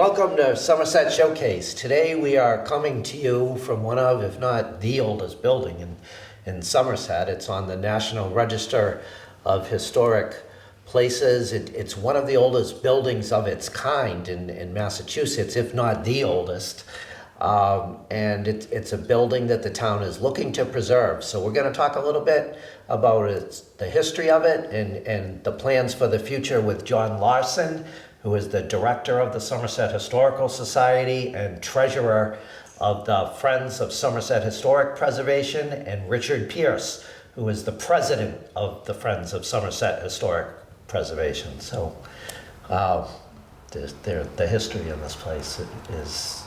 welcome to Somerset Showcase. Today we are coming to you from one of, if not the oldest building in Somerset. It's on the National Register of Historic Places. It's one of the oldest buildings of its kind in Massachusetts, if not the oldest. And it's a building that the town is looking to preserve. So we're going to talk a little bit about the history of it and the plans for the future with John Larsen, who is the director of the Somerset Historical Society and treasurer of the Friends of Somerset Historic Preservation, and Richard Peirce, who is the president of the Friends of Somerset Historic Preservation. So the history in this place is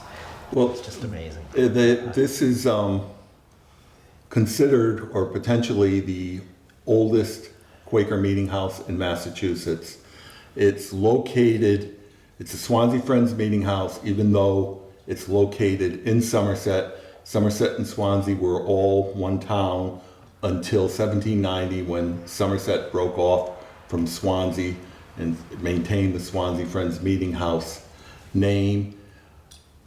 just amazing. This is considered or potentially the oldest Quaker meeting house in Massachusetts. It's a Swansea Friends Meeting House, even though it's located in Somerset. Somerset and Swansea were all one town until 1790, when Somerset broke off from Swansea and maintained the Swansea Friends Meeting House name.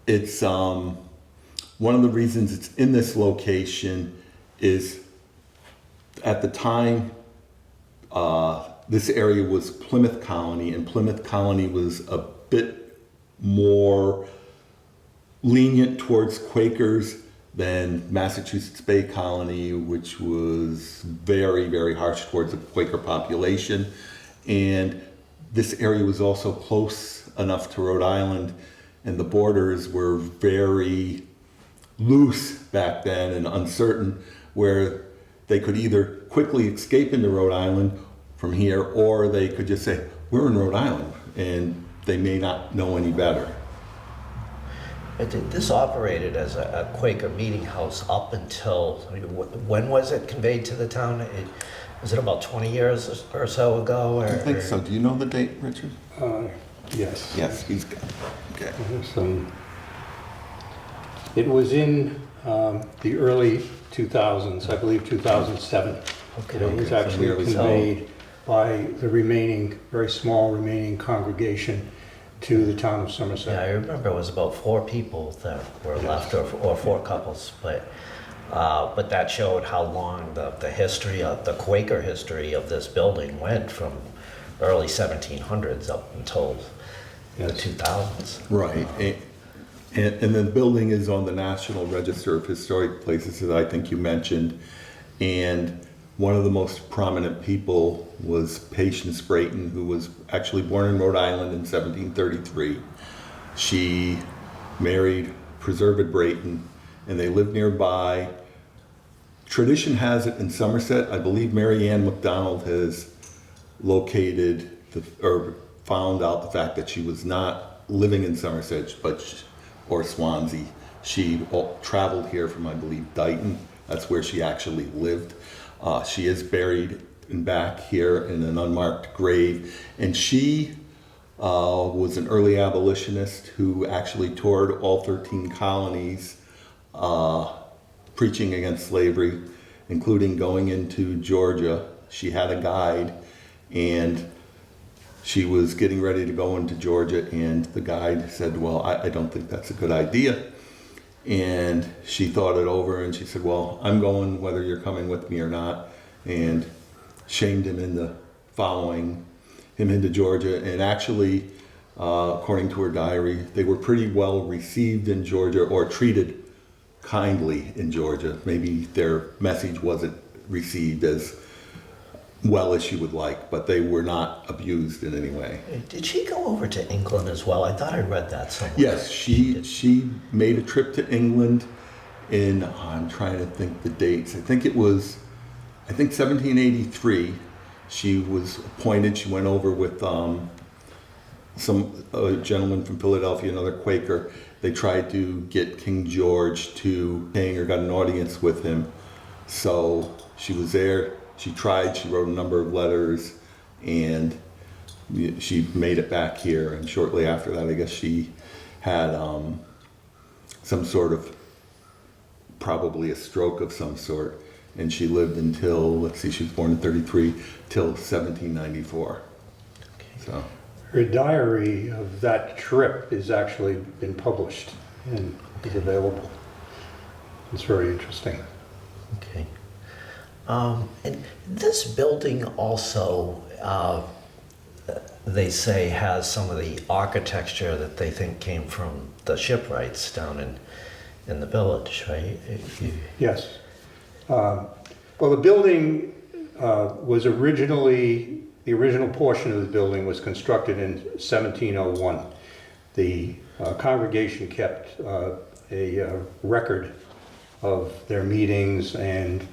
It's one of the reasons it's in this location is at the time this area was Plymouth Colony, and Plymouth Colony was a bit more lenient towards Quakers than Massachusetts Bay Colony, which was very, very harsh towards the Quaker population. And this area was also close enough to Rhode Island, and the borders were very loose back then and uncertain, where they could either quickly escape into Rhode Island from here, or they could just say, we're in Rhode Island, and they may not know any better. This operated as a Quaker meeting house up until, when was it conveyed to the town? Was it about 20 years or so ago? I think so. Do you know the date, Richard? Yes. Yes, he's got it. Okay. It was in the early 2000s, I believe 2007. Okay. It was actually conveyed by the very small remaining congregation to the town of Somerset. Yeah, I remember it was about 4 people that were left, or 4 couples, but that showed how long the history of the Quaker history of this building went from early 1700s up until the 2000s. Right. And the building is on the National Register of Historic Places, that I think you mentioned. And one of the most prominent people was Patience Brayton, who was actually born in Rhode Island in 1733. She married Preserved Brayton, and they lived nearby. Tradition has it in Somerset, I believe Mary Ann MacDonald has located or found out the fact that she was not living in Somerset, or Swansea. She traveled here from, I believe, Dighton. That's where she actually lived. She is buried back here in an unmarked grave, and she was an early abolitionist who actually toured all 13 colonies preaching against slavery, including going into Georgia. She had a guide, and she was getting ready to go into Georgia, and the guide said, well, I don't think that's a good idea. And she thought it over, and she said, well, I'm going whether you're coming with me or not, and shamed him into following him into Georgia. And actually, according to her diary, they were pretty well received in Georgia, or treated kindly in Georgia. Maybe their message wasn't received as well as she would like, but they were not abused in any way. Did she go over to England as well? I thought I read that somewhere. Yes, she made a trip to England in, I'm trying to think the dates. I think 1783. She was appointed. She went over with some gentleman from Philadelphia, another Quaker. They tried to get King George to hang, or got an audience with him. So she was there. She tried, she wrote a number of letters, and she made it back here. And shortly after that, I guess she had some sort of, probably a stroke of some sort. And she lived until, she was born in 33, till 1794. Okay. So Her diary of that trip is actually been published and is available. It's very interesting. Okay. And this building also, they say, has some of the architecture that they think came from the shipwrights down in the village, right? Yes. Well, the building was originally, the original portion of the building was constructed in 1701. The congregation kept a record of their meetings and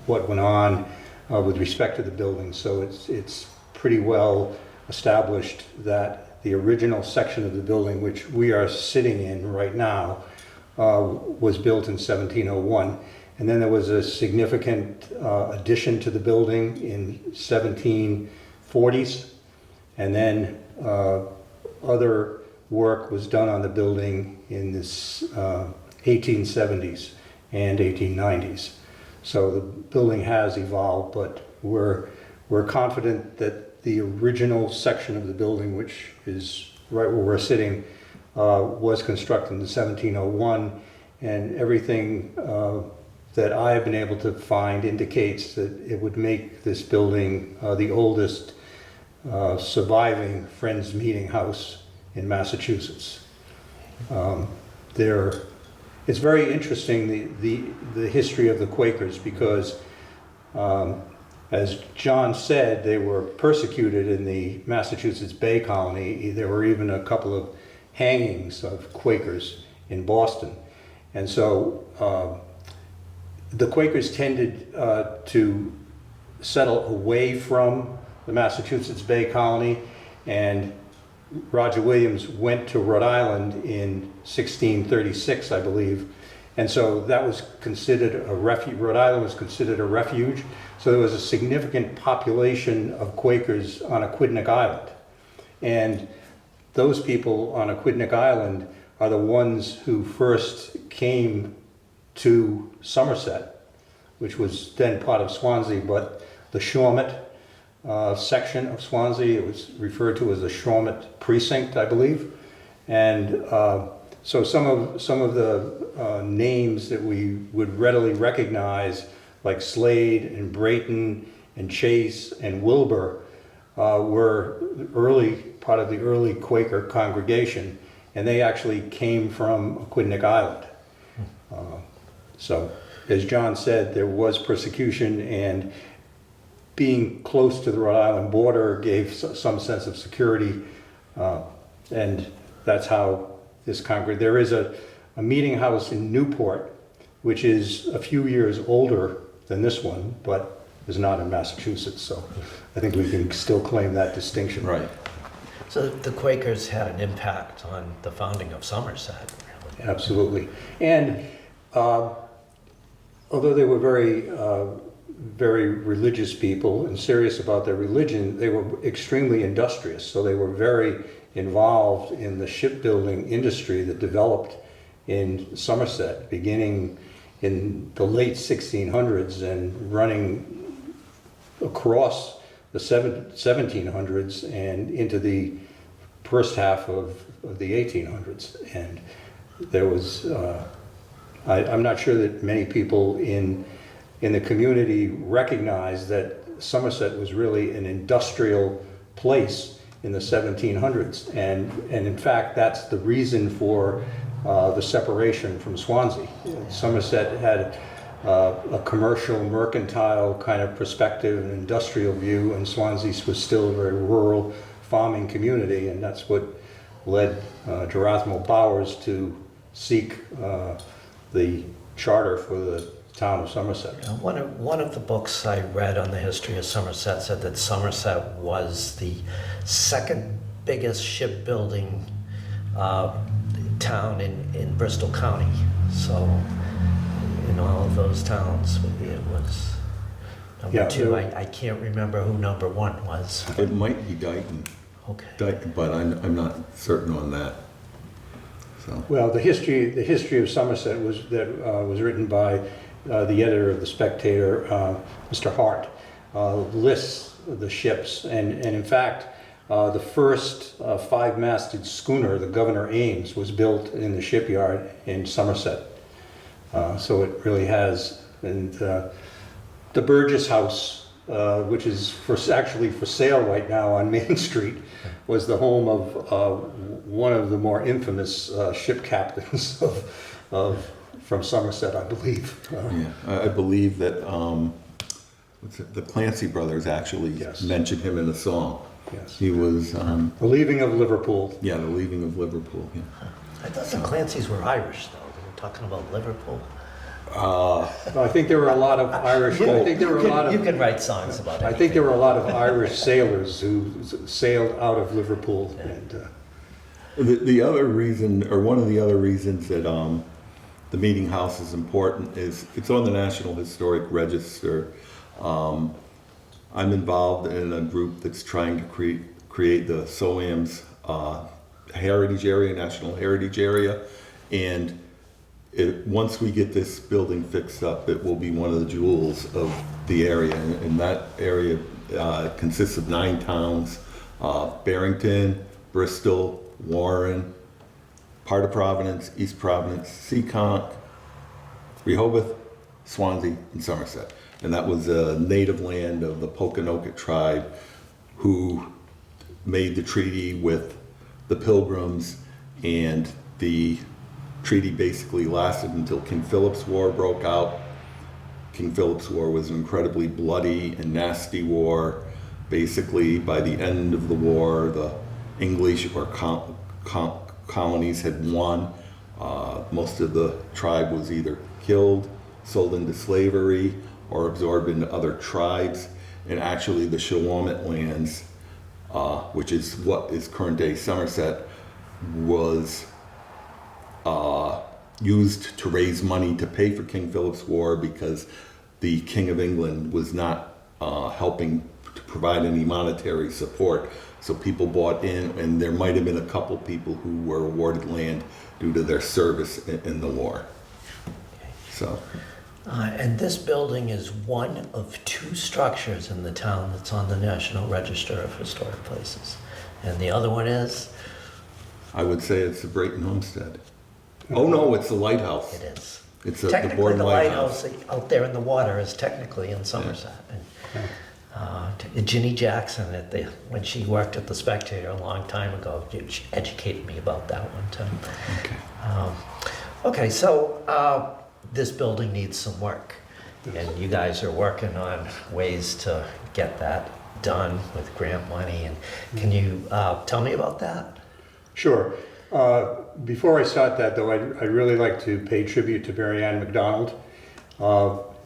what went on with respect to the building. So it's pretty well established that the original section of the building, which we are sitting in right now, was built in 1701. And then there was a significant addition to the building in 1740s. And then other work was done on the building in the 1870s and 1890s. So the building has evolved, but we're confident that the original section of the building, which is right where we're sitting, was constructed in 1701, and everything that I have been able to find indicates that it would make this building the oldest surviving Friends Meeting House in Massachusetts. It's very interesting, the history of the Quakers, because as John said, they were persecuted in the Massachusetts Bay Colony. There were even a couple of hangings of Quakers in Boston. And so the Quakers tended to settle away from the Massachusetts Bay Colony, and Roger Williams went to Rhode Island in 1636, I believe, and so that was considered a refuge. Rhode Island was considered a refuge, so there was a significant population of Quakers on Aquidneck Island, and those people on Aquidneck Island are the ones who first came to Somerset, which was then part of Swansea, but the Shawmut section of Swansea, it was referred to as the Shawmut precinct, I believe. And so some of the names that we would readily recognize, like Slade and Brayton and Chase and Wilbur, were part of the early Quaker congregation, and they actually came from Aquidneck Island. So, as John said, there was persecution, and being close to the Rhode Island border gave some sense of security, and that's how this congregation. There is a meeting house in Newport, which is a few years older than this one, but is not in Massachusetts, so I think we can still claim that distinction. Right. So the Quakers had an impact on the founding of Somerset, really. Absolutely. And although they were very religious people and serious about their religion, they were extremely industrious. So they were very involved in the shipbuilding industry that developed in Somerset, beginning in the late 1600s and running across the 1700s and into the first half of the 1800s. And there was, I'm not sure that many people in the community recognized that Somerset was really an industrial place in the 1700s. And in fact, that's the reason for the separation from Swansea. Somerset had a commercial, mercantile kind of perspective, an industrial view, and Swansea was still a very rural farming community, and that's what led Gerasimo Bowers to seek the charter for the town of Somerset. One of the books I read on the history of Somerset said that Somerset was the second biggest shipbuilding town in Bristol County. So in all of those towns, it was number two. I can't remember who number one was. It might be Dighton. Okay. Dighton, but I'm not certain on that. So. Well, the history of Somerset was written by the editor of the Spectator, Mr. Hart, lists the ships, and in fact, The first five-masted schooner, the Governor Ames, was built in the shipyard in Somerset. So it really has. And the Burgess House, which is actually for sale right now on Main Street, was the home of one of the more infamous ship captains from Somerset, I believe. Yeah, I believe that the Clancy brothers actually Yes. mentioned him in a song. Yes. He was, The Leaving of Liverpool. yeah, the leaving of Liverpool. Yeah. I thought the Clancys were Irish, though. They were talking about Liverpool. I think there were a lot of Irish. I think there were a lot You of. can write songs about it. I think there were a lot of Irish sailors who sailed out of Liverpool, and The other reason, or one of the other reasons that the meeting house is important is it's on the National Historic Register. I'm involved in a group that's trying to create the SOAM's heritage area, National Heritage Area, and once we get this building fixed up, it will be one of the jewels of the area. And that area consists of 9 towns: Barrington, Bristol, Warren, part of Providence, East Providence, Seekonk, Rehoboth, Swansea, and Somerset. And that was a native land of the Pokanoket tribe who made the treaty with the Pilgrims, and the treaty basically lasted until King Philip's War broke out. King Philip's War was an incredibly bloody and nasty war. Basically, by the end of the war, the English or colonies had won. Most of the tribe was either killed, sold into slavery, or absorbed into other tribes. And actually the Shawamet lands, which is what is current day Somerset, was used to raise money to pay for King Philip's War, because the King of England was not helping to provide any monetary support. So people bought in, and there might have been a couple people who were awarded land due to their service in the war. So. And this building is one of 2 structures in the town that's on the National Register of Historic Places. And the other one is? I would say it's the Brayton Homestead. Oh no, it's the lighthouse. It is. It's the Technically, Borden the Lighthouse. lighthouse out there in the water is technically in Somerset. And Ginny Jackson, when she worked at the Spectator a long time ago, she educated me about that one too. Okay, so this building needs some work, and you guys are working on ways to get that done with grant money. And can you tell me about that? Sure. Before I start that, though, I'd really like to pay tribute to Mary Ann McDonald.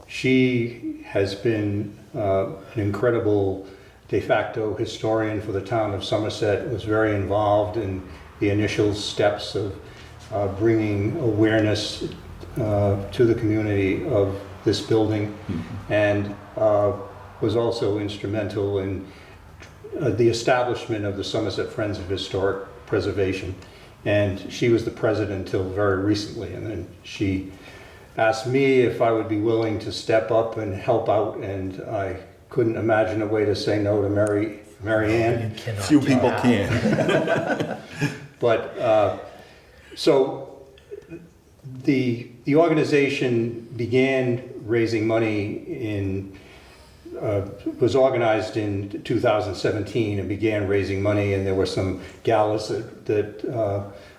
She has been an incredible de facto historian for the town of Somerset, was very involved in the initial steps of bringing awareness to the community of this building, and was also instrumental in the establishment of the Somerset Friends of Historic Preservation. And she was the president until very recently, and then she asked me if I would be willing to step up and help out, and I couldn't imagine a way to say no to Mary Ann. Few people can. But so the organization began raising money was organized in 2017 and began raising money, and there were some galas that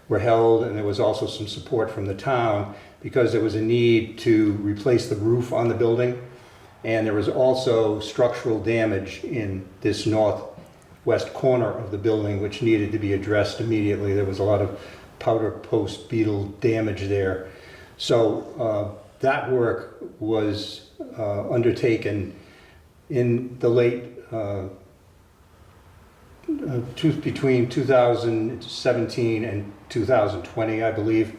were held, and there was also some support from the town because there was a need to replace the roof on the building, and there was also structural damage in this northwest corner of the building which needed to be addressed immediately. There was a lot of powder post beetle damage there. So that work was undertaken in the late between 2017 and 2020, I believe.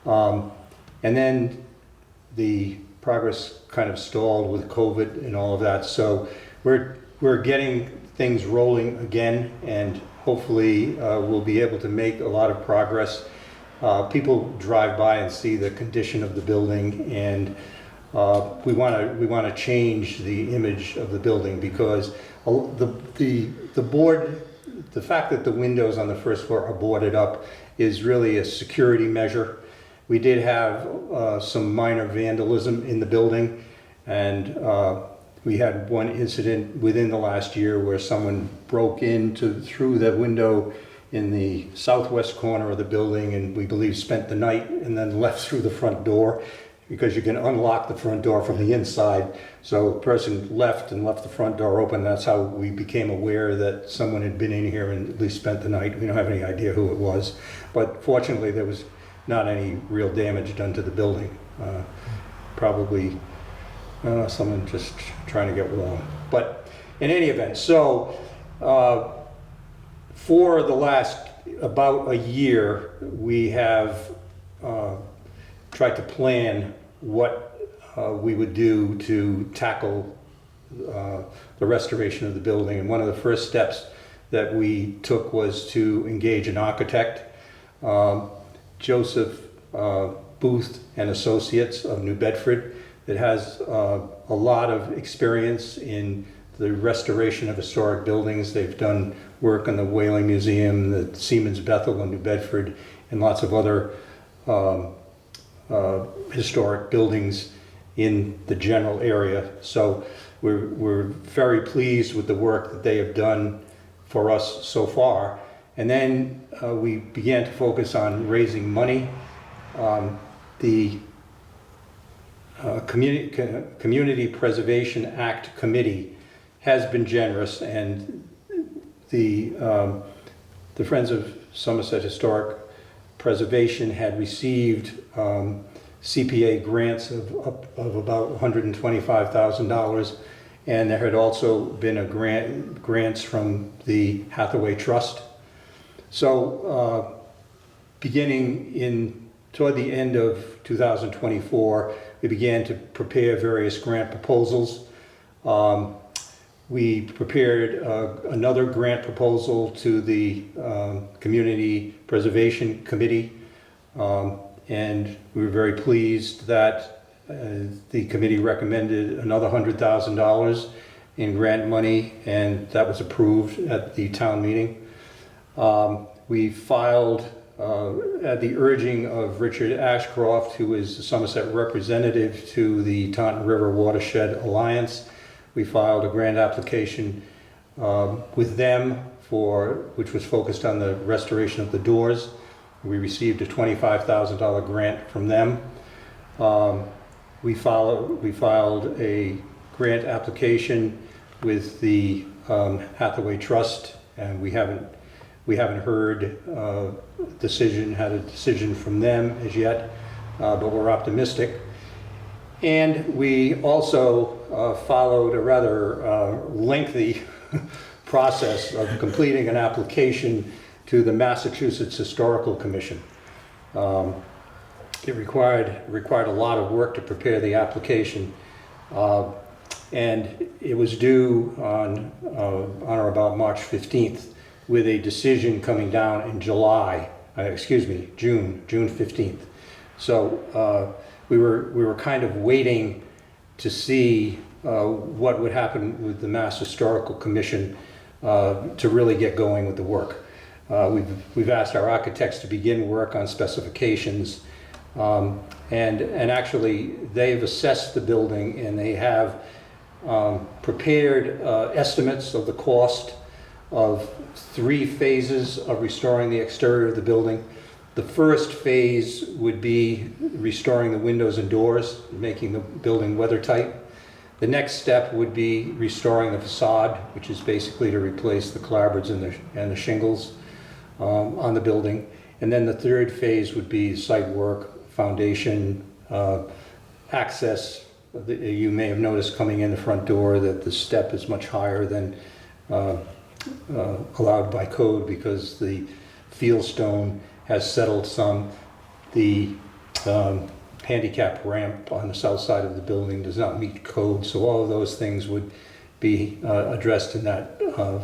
And then the progress kind of stalled with COVID and all of that. So we're getting things rolling again, and hopefully we'll be able to make a lot of progress. People drive by and see the condition of the building, and we want to change the image of the building, because the board the fact that the windows on the first floor are boarded up is really a security measure. We did have some minor vandalism in the building, and we had one incident within the last year where someone broke through the window in the southwest corner of the building, and we believe spent the night and then left through the front door, because you can unlock the front door from the inside. So a person left the front door open. That's how we became aware that someone had been in here and at least spent the night. We don't have any idea who it was, but fortunately there was not any real damage done to the building. Probably someone just trying to get warm. But in any event, so for the last about a year, we have tried to plan what we would do to tackle the restoration of the building. And one of the first steps that we took was to engage an architect, Joseph Booth and Associates of New Bedford, that has a lot of experience in the restoration of historic buildings. They've done work on the Whaling Museum, the Siemens Bethel in New Bedford, and lots of other historic buildings in the general area. So we're very pleased with the work that they have done for us so far. And then we began to focus on raising money. The Community Preservation Act Committee has been generous, and the Friends of Somerset Historic Preservation had received CPA grants of about $125,000, and there had also been grants from the Hathaway Trust. So beginning toward the end of 2024, we began to prepare various grant proposals. We prepared another grant proposal to the Community Preservation Committee, and we were very pleased that the committee recommended another $100,000 in grant money, and that was approved at the town meeting. We filed, at the urging of Richard Ashcroft, who is the Somerset representative to the Taunton River Watershed Alliance, we filed a grant application with them which was focused on the restoration of the doors. We received a $25,000 grant from them. We filed a grant application with the Hathaway Trust, and we haven't heard had a decision from them as yet, but we're optimistic. And we also followed a rather lengthy process of completing an application to the Massachusetts Historical Commission. It required a lot of work to prepare the application, and it was due on or about March 15th, with a decision coming down in June 15th. So we were kind of waiting to see what would happen with the Mass Historical Commission to really get going with the work. We've asked our architects to begin work on specifications, and actually they've assessed the building, and they have prepared estimates of the cost of 3 phases of restoring the exterior of the building. The first phase would be restoring the windows and doors, making the building weather-tight. The next step would be restoring the facade, which is basically to replace the clapboards and the shingles on the building. And then the third phase would be site work, foundation, access. You may have noticed coming in the front door that the step is much higher than allowed by code, because the fieldstone has settled some. The handicap ramp on the south side of the building does not meet code, so all of those things would be addressed in that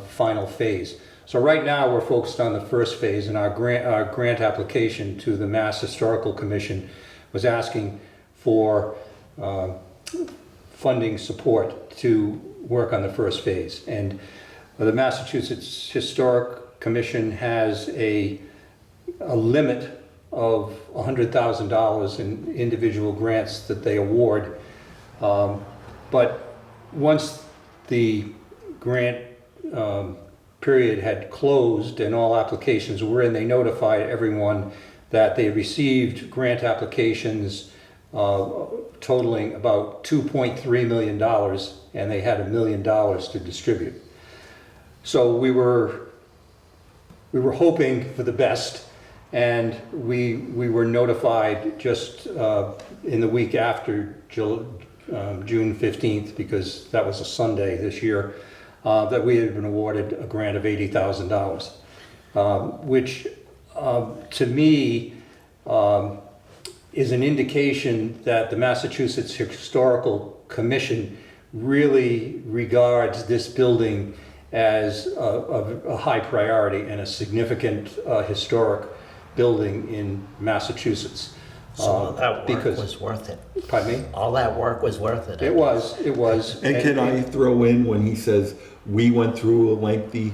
final phase. So right now we're focused on the first phase, and our grant application to the Mass Historical Commission was asking for funding support to work on the first phase. And the Massachusetts Historic Commission has a limit of $100,000 in individual grants that they award. But once the grant period had closed and all applications were in, they notified everyone that they received grant applications totaling about $2.3 million, and they had $1 million to distribute. So we were hoping for the best, and we were notified just in the week after June 15th, because that was a Sunday this year, that we had been awarded a grant of $80,000, which to me is an indication that the Massachusetts Historical Commission really regards this building as a high priority and a significant historic building in Massachusetts. So all that work because- was worth it. Pardon me? All that work was worth it. It was. And can I throw in when he says, we went through a lengthy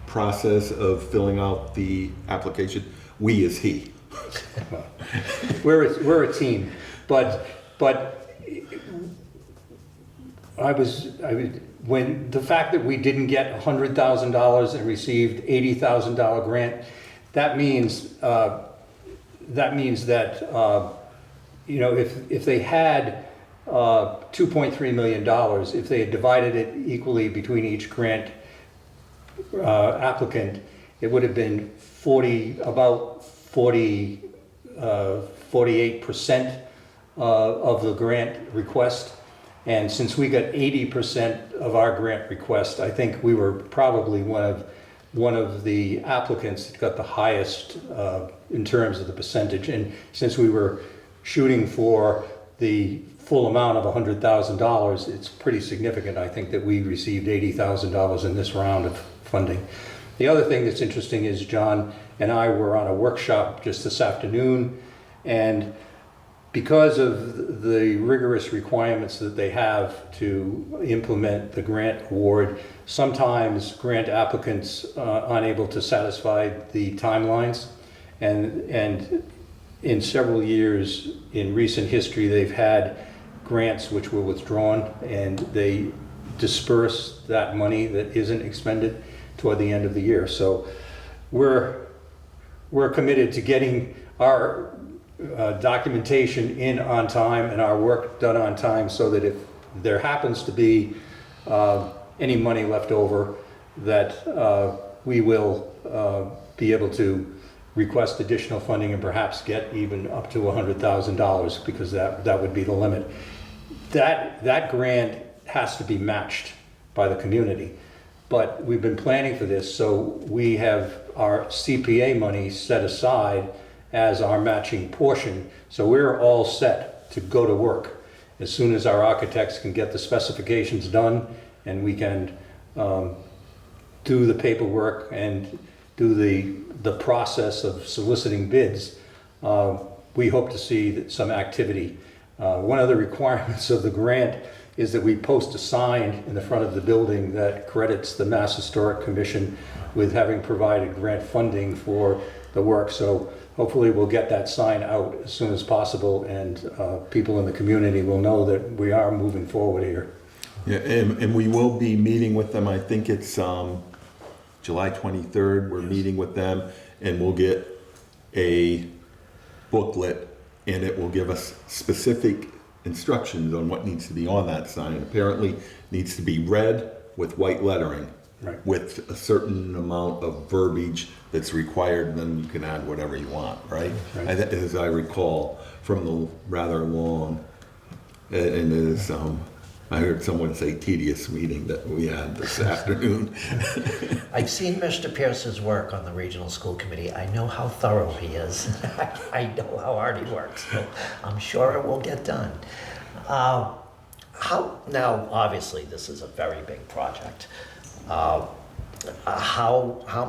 process of filling out the application, we is he. We're a team, but when the fact that we didn't get $100,000 and received $80,000 grant, that means that you know, if they had $2.3 million, if they had divided it equally between each grant applicant, it would have been 48% of the grant request. And since we got 80% of our grant request, I think we were probably one of the applicants that got the highest in terms of the percentage. And since we were shooting for the full amount of $100,000, it's pretty significant, I think, that we received $80,000 in this round of funding. The other thing that's interesting is John and I were on a workshop just this afternoon, and because of the rigorous requirements that they have to implement the grant award, sometimes grant applicants are unable to satisfy the timelines, and in several years in recent history they've had grants which were withdrawn, and they disperse that money that isn't expended toward the end of the year. So we're committed to getting our documentation in on time and our work done on time, so that if there happens to be any money left over, that we will be able to request additional funding and perhaps get even up to $100,000, because that would be the limit. That grant has to be matched by the community, but we've been planning for this, so we have our CPA money set aside as our matching portion, so we're all set to go to work as soon as our architects can get the specifications done, and we can do the paperwork and do the process of soliciting bids. We hope to see some activity. One of the requirements of the grant is that we post a sign in the front of the building that credits the Mass Historic Commission with having provided grant funding for the work. So hopefully we'll get that sign out as soon as possible, and people in the community will know that we are moving forward here. Yeah, and we will be meeting with them. I think it's July 23rd. We're meeting with them, and we'll get a booklet, and it will give us specific instructions on what needs to be on that sign. Apparently needs to be red with white lettering, Right. with a certain amount of verbiage that's required, then you can add whatever you want, right? Right. As I recall from the rather long, and it is, I heard someone say tedious meeting that we had this afternoon. I've seen Mr. Peirce's work on the Regional School Committee. I know how thorough he is. I know how hard he works, so I'm sure it will get done. Now, obviously, this is a very big project. How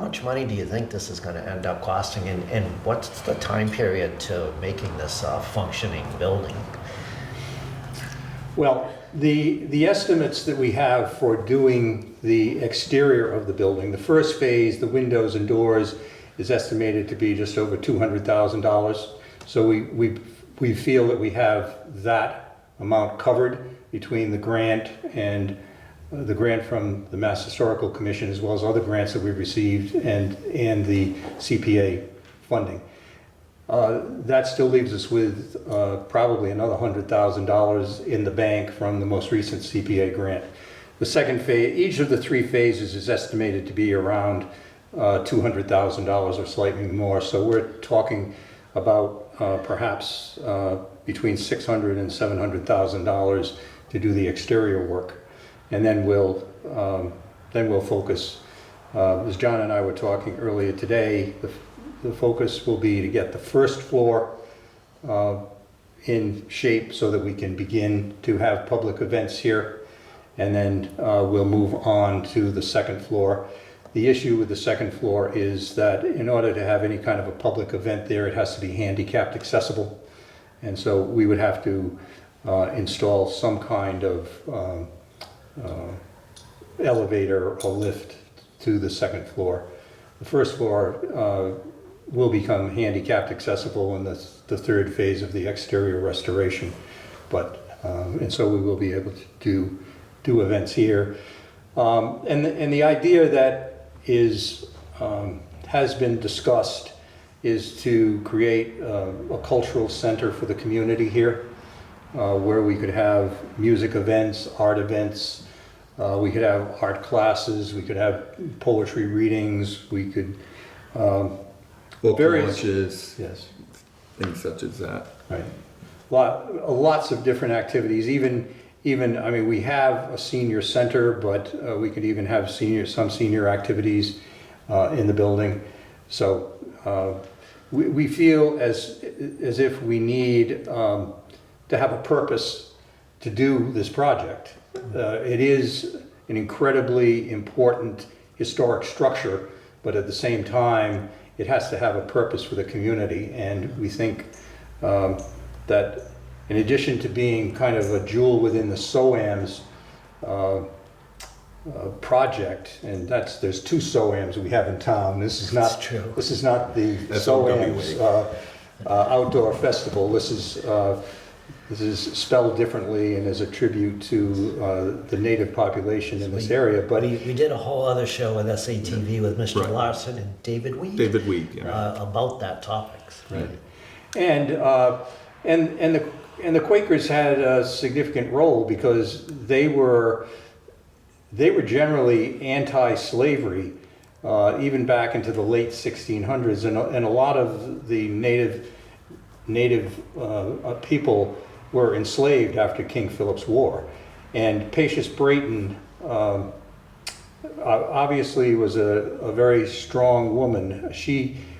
much money do you think this is going to end up costing, and what's the time period to making this a functioning building? Well, The estimates that we have for doing the exterior of the building, the first phase, the windows and doors, is estimated to be just over $200,000. So we feel that we have that amount covered between the grant and the grant from the Mass Historical Commission, as well as other grants that we've received, and the CPA funding. That still leaves us with probably another $100,000 in the bank from the most recent CPA grant. The second phase, each of the three phases is estimated to be around $200,000 or slightly more. So we're talking about perhaps between $600,000 and $700,000 to do the exterior work. And then we'll focus, as John and I were talking earlier today, the focus will be to get the first floor in shape so that we can begin to have public events here, and then we'll move on to the second floor. The issue with the second floor is that in order to have any kind of a public event there, it has to be handicapped accessible, and so we would have to install some kind of elevator or lift to the second floor. The first floor will become handicapped accessible in the third phase of the exterior restoration, and so we will be able to do events here. And the idea that has been discussed is to create a cultural center for the community here, where we could have music events, art events, we could have art classes, we could have poetry readings, we could Book various launches, yes, things such as that. right. Lots of different activities. Even I mean, we have a senior center, but we could even have some senior activities in the building. So we feel as if we need to have a purpose to do this project. It is an incredibly important historic structure, but at the same time, it has to have a purpose for the community. And we think that in addition to being kind of a jewel within the SOAM's project, and there's two SOAMs we have in town. This is not true. This is not the That's SOAM's outdoor festival. This is spelled differently and is a tribute to the native population in this area. But We did a whole other show with SATV with Mr. Right. Larsen and David Weed. David Weed, yeah. About that topic. right. And the Quakers had a significant role because they were generally anti-slavery even back into the late 1600s, and a lot of the native people were enslaved after King Philip's War. And Patience Brayton obviously was a very strong woman.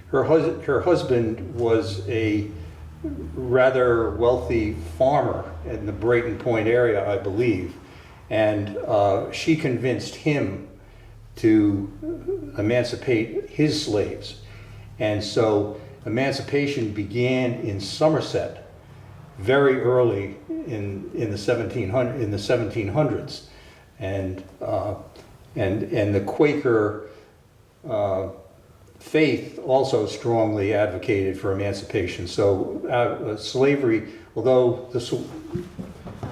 Her husband was a rather wealthy farmer in the Brayton Point area, I believe, and she convinced him to emancipate his slaves. And so emancipation began in Somerset very early in the 1700s, and the Quaker faith also strongly advocated for emancipation. So slavery, although the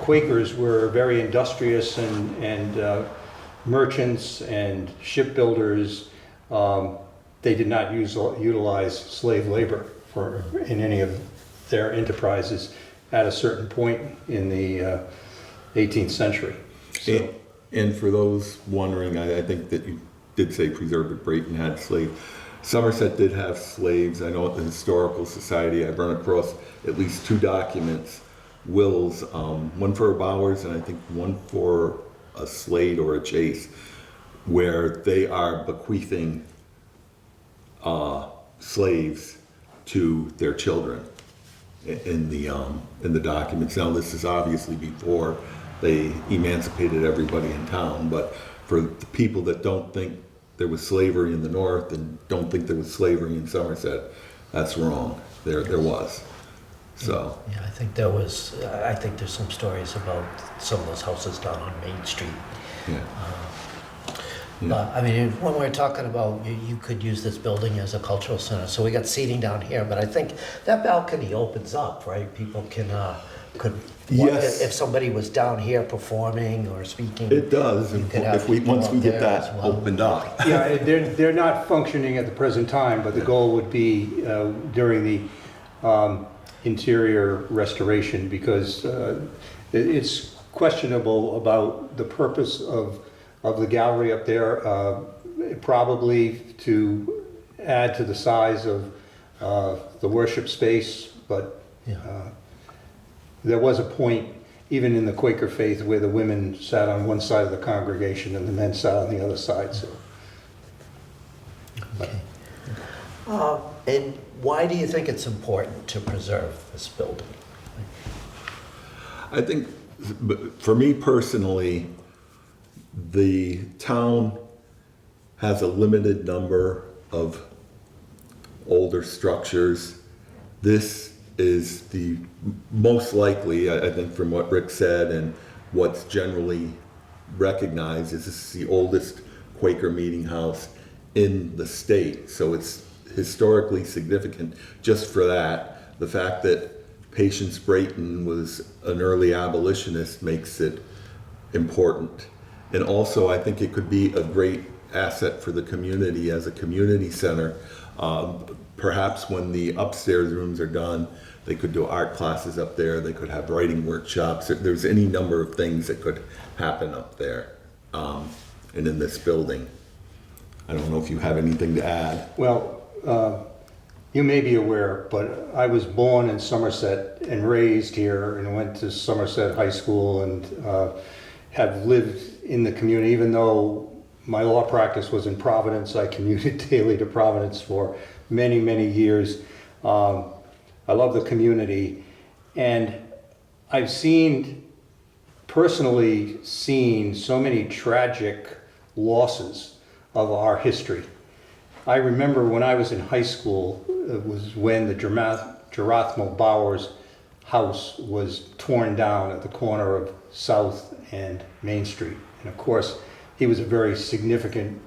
Quakers were very industrious and merchants and shipbuilders, they did not utilize slave labor in any of their enterprises at a certain point in the 18th century. So, And for those wondering, I think that you did say Preserve at Brayton had slaves. Somerset did have slaves. I know at the Historical Society I've run across at least two documents, wills, one for a Bowers and I think one for a Slade or a Chase, where they are bequeathing slaves to their children in the documents. Now this is obviously before they emancipated everybody in town, but for the people that don't think there was slavery in the North and don't think there was slavery in Somerset, that's wrong. There was. So, Yeah, I think there's some stories about some of those houses down on Main Street. yeah. But, I mean, when we're talking about, you could use this building as a cultural center, so we got seating down here, but I think that balcony opens up, right? People could, Yes. if somebody was down here performing or speaking. It does, you could have if we, people once up we get there that as well. opened up. Yeah, they're not functioning at the present time, but the goal would be during the interior restoration, because it's questionable about the purpose of the gallery up there, probably to add to the size of the worship space, but Yeah. there was a point, even in the Quaker faith, where the women sat on one side of the congregation and the men sat on the other side. So, Okay. And why do you think it's important to preserve this building? I think, for me personally, the town has a limited number of older structures. This is the most likely, I think from what Rick said and what's generally recognized, is this is the oldest Quaker meeting house in the state. So it's historically significant just for that. The fact that Patience Brayton was an early abolitionist makes it important. And also, I think it could be a great asset for the community as a community center. Perhaps when the upstairs rooms are done, they could do art classes up there, they could have writing workshops. There's any number of things that could happen up there and in this building. I don't know if you have anything to add. well, you may be aware, but I was born in Somerset and raised here, and went to Somerset High School, and have lived in the community. Even though my law practice was in Providence, I commuted daily to Providence for many, many years. I love the community, and I've personally seen so many tragic losses of our history. I remember when I was in high school, it was when the Gerathmo Bowers house was torn down at the corner of South and Main Street. And of course, he was a very significant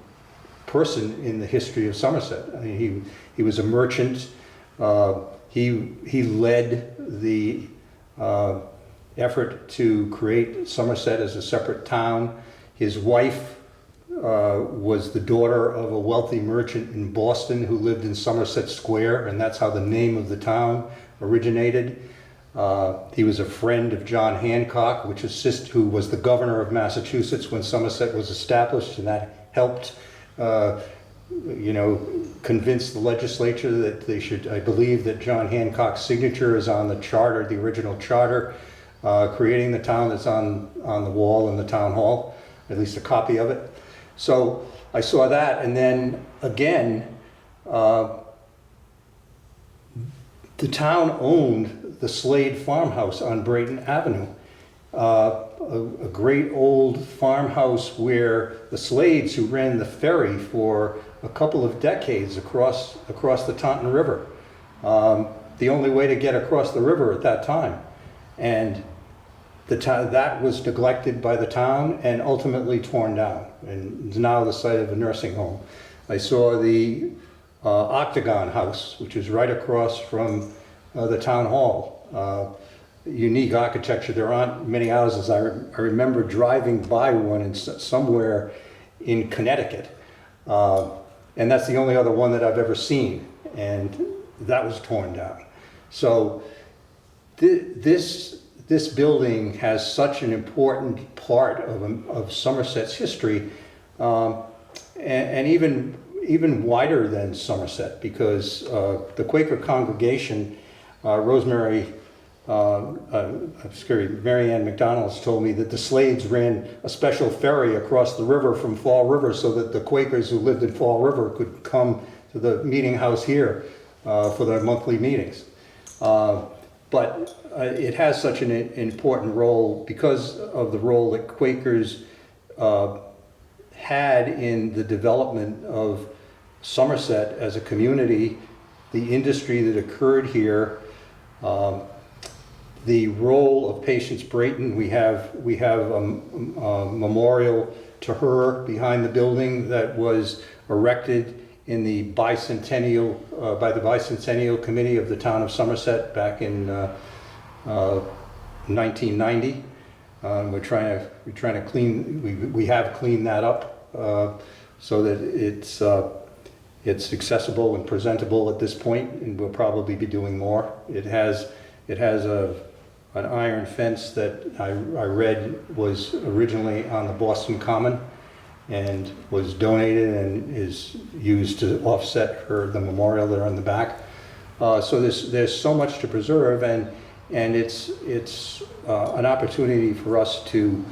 person in the history of Somerset. I mean, he was a merchant. He led the effort to create Somerset as a separate town. His wife was the daughter of a wealthy merchant in Boston who lived in Somerset Square, and that's how the name of the town originated. He was a friend of John Hancock, who was the governor of Massachusetts when Somerset was established, and that helped convince the legislature that they should. I believe that John Hancock's signature is on the charter, the original charter, creating the town, that's on the wall in the town hall, at least a copy of it. So I saw that, and then again, the town owned the Slade farmhouse on Brayton Avenue, a great old farmhouse where the Slades, who ran the ferry for a couple of decades across the Taunton River, the only way to get across the river at that time, and that was neglected by the town and ultimately torn down, and is now the site of a nursing home. I saw the Octagon House, which is right across from the town hall. Unique architecture. There aren't many houses. I remember driving by one somewhere in Connecticut, and that's the only other one that I've ever seen, and that was torn down. So this building has such an important part of Somerset's history, and even wider than Somerset, because the Quaker congregation, Mary Ann McDonald has told me that the Slades ran a special ferry across the river from Fall River so that the Quakers who lived in Fall River could come to the meeting house here for their monthly meetings. But it has such an important role because of the role that Quakers had in the development of Somerset as a community, the industry that occurred here. the role of Patience Brayton. We have a memorial to her behind the building that was erected in the bicentennial by the Bicentennial Committee of the town of Somerset back in 1990. We're trying to clean. We have cleaned that up so that it's accessible and presentable at this point, and we'll probably be doing more. It has an iron fence that I read was originally on the Boston Common and was donated and is used to offset the memorial there on the back. So there's so much to preserve, and it's an opportunity for us to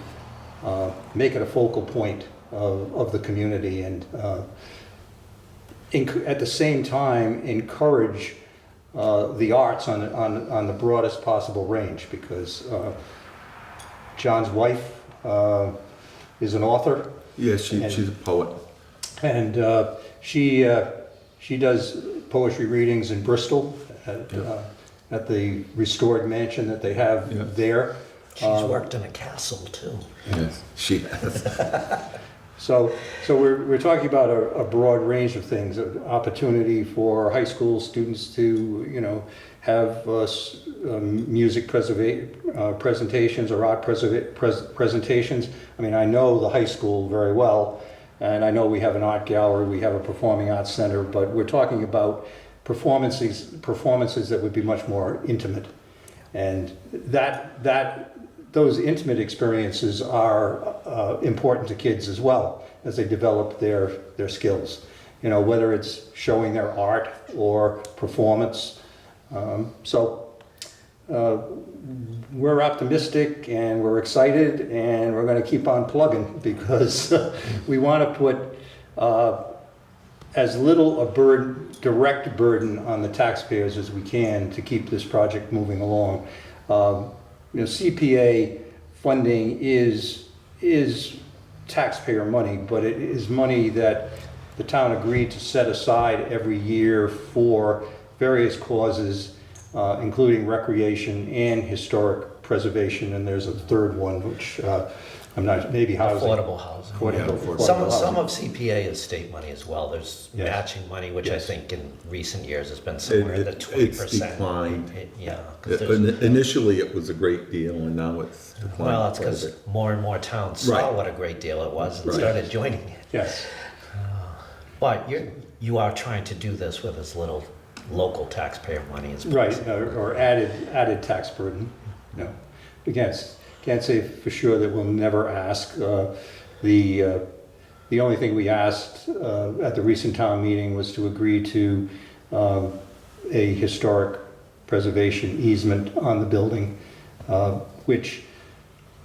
make it a focal point of the community, and at the same time encourage the arts on the broadest possible range, because John's wife is an author. Yes, she's a poet. And she does poetry readings in Bristol at the restored mansion that they have there. She's worked in a castle too. Yes, she has. So we're talking about a broad range of things, an opportunity for high school students to, have music presentations or art presentations. I mean, I know the high school very well, and I know we have an art gallery, we have a performing arts center, but we're talking about performances that would be much more intimate. And those intimate experiences are important to kids as well as they develop their skills. Whether it's showing their art or performance. We're optimistic and we're excited, and we're going to keep on plugging, because we want to put as little a direct burden on the taxpayers as we can to keep this project moving along. CPA funding is taxpayer money, but it is money that the town agreed to set aside every year for various causes, including recreation and historic preservation, and there's a third one, which I'm not, maybe housing. Affordable housing. Affordable Some housing. of CPA is state money as well. There's Yes. matching money, which Yes. I think in recent years has been somewhere in the 20%. It's declined. Yeah. 'Cause there's- Initially, it was a great deal, and now it's declined. Well, that's quite a because bit. more and more towns saw Right. what a great deal it was and Right. started joining it. Yes. But you are trying to do this with as little local taxpayer money as Right, possible. or added tax burden. No, again, can't say for sure that we'll never ask. The only thing we asked at the recent town meeting was to agree to a historic preservation easement on the building, which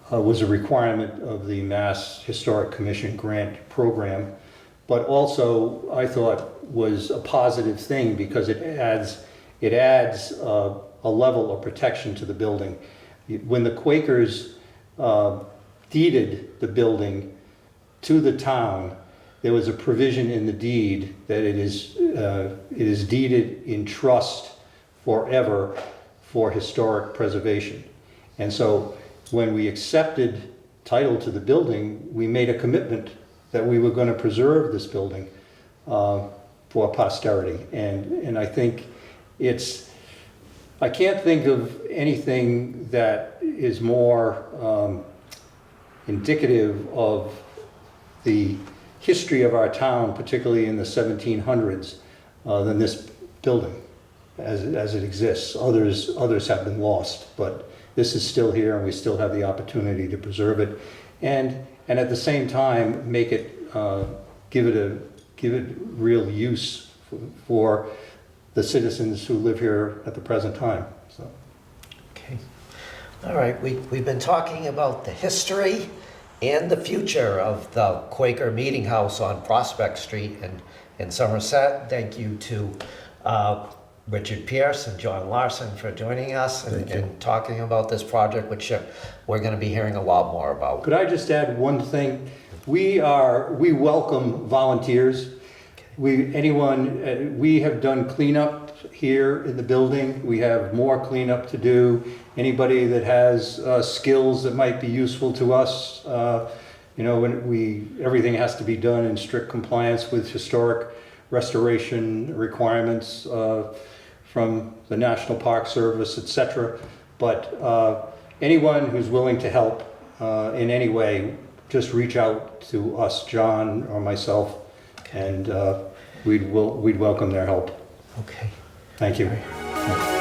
was a requirement of the Mass Historic Commission grant program, but also I thought was a positive thing because it adds a level of protection to the building. When the Quakers deeded the building to the town, there was a provision in the deed that it is deeded in trust forever for historic preservation. And so when we accepted title to the building, we made a commitment that we were going to preserve this building for posterity. And I think I can't think of anything that is more indicative of the history of our town, particularly in the 1700s, than this building as it exists. Others have been lost, but this is still here, and we still have the opportunity to preserve it, and at the same time make it give it real use for the citizens who live here at the present time. So. Okay. All right, we've been talking about the history and the future of the Quaker Meeting House on Prospect Street in Somerset. Thank you to Richard Peirce and John Larsen for joining us and talking about this project, which we're going to be hearing a lot more about. Could I just add one thing? We welcome volunteers. We have done cleanup here in the building. We have more cleanup to do. Anybody that has skills that might be useful to us, everything has to be done in strict compliance with historic restoration requirements from the National Park Service, etc. But anyone who's willing to help in any way, just reach out to us, John or myself, and we'd welcome their help. Okay. Thank you. All right.